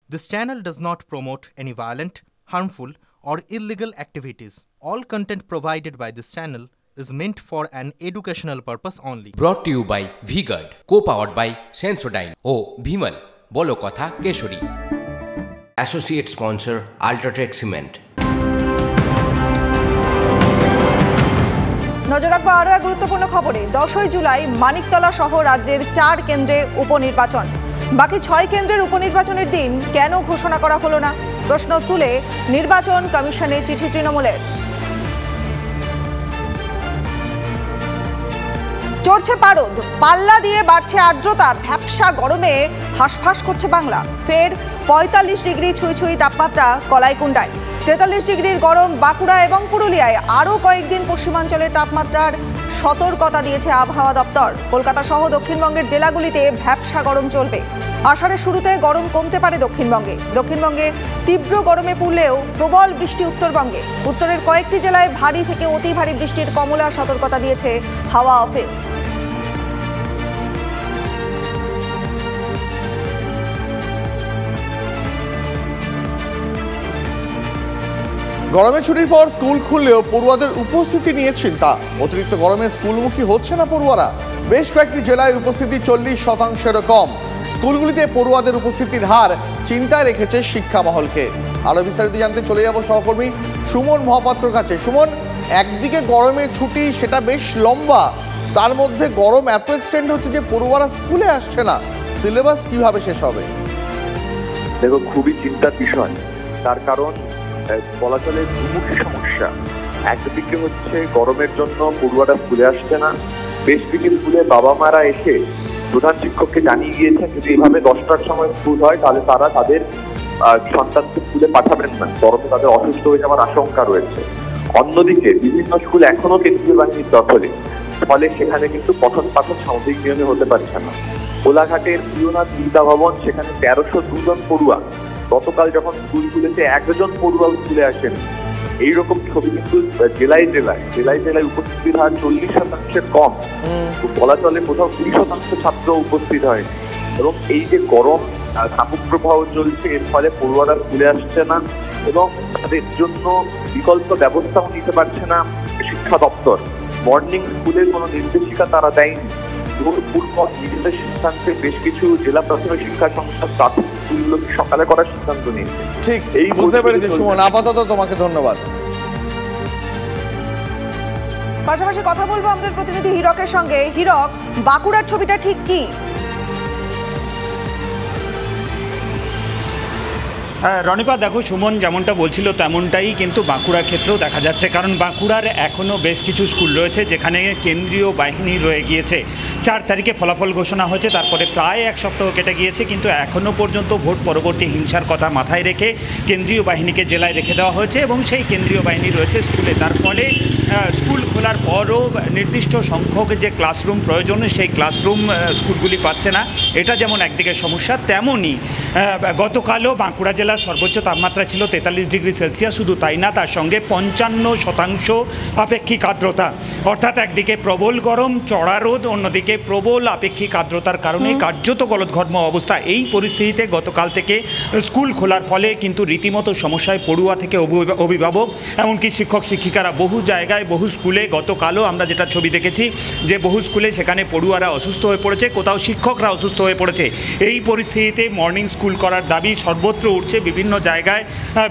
This channel does not promote any violent, harmful, or illegal activities. All content provided by this channel is meant for an educational purpose only. Brought to you by V-Guard, co-powered by Sensodyne O Bhimal বলো কথা Keshari. Associate sponsor Ultratech Cement। নজর রাখবো আরও এক গুরুত্বপূর্ণ খবরে। 10ই জুলাই মানিকতলা সহ রাজ্যের 4 কেন্দ্রে উপনির্বাচন। বাকি 6 কেন্দ্রের উপনির্বাচনের দিন কেন ঘোষণা করা হলো না? প্রশ্ন তুলে নির্বাচন কমিশনে চিঠি তৃণমূলের। চড়ছে পারদ, পাল্লা দিয়ে বাড়ছে আর্দ্রতা, ভ্যাপসা গরমে হাঁসফাঁস করছে বাংলা। ফের 45 ডিগ্রি ছুঁই ছুঁই তাপমাত্রা কলাইকুণ্ডায়। 43 ডিগ্রির গরম বাঁকুড়া এবং পুরুলিয়ায়। আরও কয়েকদিন পশ্চিমাঞ্চলের তাপমাত্রার সতর্কতা দিয়েছে আবহাওয়া দপ্তর। কলকাতা সহ দক্ষিণবঙ্গের জেলাগুলিতে ভ্যাপসা গরম চলবে। আষাঢ়ের শুরুতে গরম কমতে পারে দক্ষিণবঙ্গে তীব্র গরমে পুড়লেও প্রবল বৃষ্টি উত্তরবঙ্গে। উত্তরের কয়েকটি জেলায় ভারী থেকে অতি ভারী বৃষ্টির কমলা সতর্কতা দিয়েছে হাওয়া অফিস। গরমের ছুটির পর স্কুল খুললেও পড়ুয়াদের উপস্থিতি নিয়ে চিন্তা। অতিরিক্ত গরমে স্কুলমুখী হচ্ছে না পড়ুয়ারা। বেশ কয়েকটি জেলায় উপস্থিতি 40%-এরও কম। স্কুলগুলিতে পড়ুয়াদের উপস্থিতির হার চিন্তায় রেখেছে শিক্ষা মহলকে। আরও বিস্তারিত জানতে চলে যাব সহকর্মী সুমন মহাপাত্রর কাছে। সুমন, একদিকে গরমের ছুটি সেটা বেশ লম্বা, তার মধ্যে গরম এত এক্সটেন্ড হচ্ছে যে পড়ুয়ারা স্কুলে আসছে না। সিলেবাস কিভাবে শেষ হবে? দেখো, খুবই চিন্তার বিষয়। তার কারণ বলা চলে দুমুখী সমস্যা। একদিকে হচ্ছে গরমের জন্য পড়ুয়ারা স্কুলে আসছে না। বেশ কিছু স্কুলে বাবা মারা এসে প্রধান শিক্ষককে জানিয়ে গিয়েছেন যদি এভাবে 10টার সময় স্কুল হয় তাহলে তারা তাদের সন্তানকে স্কুলে পাঠাবেন না, গরমে তাদের অসুস্থ হয়ে যাওয়ার আশঙ্কা রয়েছে। অন্যদিকে বিভিন্ন স্কুল এখনো কেন্দ্রীয় বাহিনীর দখলে, ফলে সেখানে কিন্তু পঠন পাঠন স্বাভাবিক নিয়মে হতে পারছে না। কোলাঘাটের প্রিয়নাথ বিদ্যা ভবন, সেখানে 1302 জন পড়ুয়া। গতকাল যখন স্কুল খুলেছে 1 জন পড়ুয়া স্কুলে আসেন। এইরকম ছবি কিন্তু জেলায় উপস্থিতির হার 40%-এর কম। বলা চলে কোথাও 20% ছাত্র উপস্থিত হয়। এবং এই যে গরম তাপপ্রবাহ চলছে, এর ফলে পড়ুয়ারা স্কুলে আসছে না এবং তাদের জন্য বিকল্প ব্যবস্থাও নিতে পারছে না শিক্ষা দপ্তর। মর্নিং স্কুলের কোনো নির্দেশিকা তারা দেয়নি। নিজেদের সিদ্ধান্তে বেশ কিছু জেলা প্রাথমিক শিক্ষা সংস্থা প্রাথমিক স্কুলগুলোকে সকালে করার সিদ্ধান্ত নিয়েছে। ঠিক, এই বুঝতে পেরেছি সুমন, আপাতত তোমাকে ধন্যবাদ। পাশাপাশি কথা বলবো আমাদের প্রতিনিধি হীরকের সঙ্গে। হীরক, বাঁকুড়ার ছবিটা ঠিক কি? রনিপা, দেখো, সুমন যেমনটা বলছিল তেমনটাই কিন্তু বাঁকুড়ার ক্ষেত্রেও দেখা যাচ্ছে। কারণ বাঁকুড়ার এখনও বেশ কিছু স্কুল রয়েছে যেখানে কেন্দ্রীয় বাহিনী রয়ে গিয়েছে। 4 তারিখে ফলাফল ঘোষণা হয়েছে, তারপরে প্রায় 1 সপ্তাহ কেটে গিয়েছে, কিন্তু এখনও পর্যন্ত ভোট পরবর্তী হিংসার কথা মাথায় রেখে কেন্দ্রীয় বাহিনীকে জেলায় রেখে দেওয়া হয়েছে এবং সেই কেন্দ্রীয় বাহিনী রয়েছে স্কুলে। তার ফলে স্কুল খোলার পরও নির্দিষ্ট সংখ্যক যে ক্লাসরুম প্রয়োজন সেই ক্লাসরুম স্কুলগুলি পাচ্ছে না। এটা যেমন একদিকে সমস্যা, তেমনই গতকালও বাঁকুড়া জেলার সর্বোচ্চ তাপমাত্রা ছিল 43 ডিগ্রি সেলসিয়াস। শুধু তাই না, তার সঙ্গে 55% আপেক্ষিক আর্দ্রতা। অর্থাৎ একদিকে প্রবল গরম, চড়া রোদ, অন্যদিকে প্রবল আপেক্ষিক আর্দ্রতার কারণে কার্যত গলদঘর্ম অবস্থা। এই পরিস্থিতিতে গতকাল থেকে স্কুল খোলার ফলে কিন্তু রীতিমতো সমস্যায় পড়ুয়া থেকে অভিভাবক, এমনকি শিক্ষক শিক্ষিকারা। বহু জায়গায়, বহু স্কুলে গতকালও আমরা যেটা ছবি দেখেছি যে বহু স্কুলে সেখানে পড়ুয়ারা অসুস্থ হয়ে পড়েছে, কোথাও শিক্ষকরা অসুস্থ হয়ে পড়েছে। এই পরিস্থিতিতে মর্নিং স্কুল করার দাবি সর্বত্র উঠছে। বিভিন্ন জায়গায়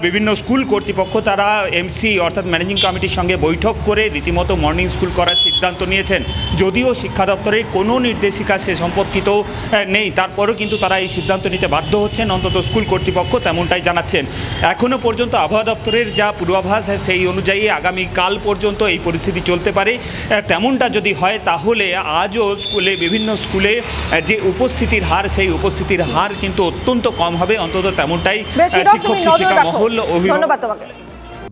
বিভিন্ন স্কুল কর্তৃপক্ষ তারা এমসি অর্থাৎ ম্যানেজিং কমিটির সঙ্গে বৈঠক করে রীতিমতো মর্নিং স্কুল করার সিদ্ধান্ত নিয়েছেন। যদিও শিক্ষা দপ্তরের কোনো নির্দেশিকা সে সম্পর্কিত নেই, তারপরেও কিন্তু তারা এই সিদ্ধান্ত নিতে বাধ্য হচ্ছেন, অন্তত স্কুল কর্তৃপক্ষ তেমনটাই জানাচ্ছেন। এখনও পর্যন্ত আবহাওয়া দপ্তরের যা পূর্বাভাস সেই অনুযায়ী আগামীকাল পর্যন্ত এই পরিস্থিতি চলতে পারে। তেমনটা যদি হয় তাহলে আজও স্কুলে, বিভিন্ন স্কুলে যে উপস্থিতির হার, সেই উপস্থিতির হার কিন্তু অত্যন্ত কম হবে, অন্তত তেমনটাই শিক্ষক শিক্ষিকা মহল ধন্যবাদ তোমাকে।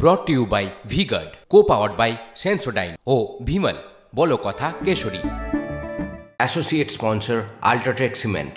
Brought to you by V-Guard, co-powered by Sensodyne O Bhimal বলো কথা Keshari. Associate sponsor Ultratech Cement।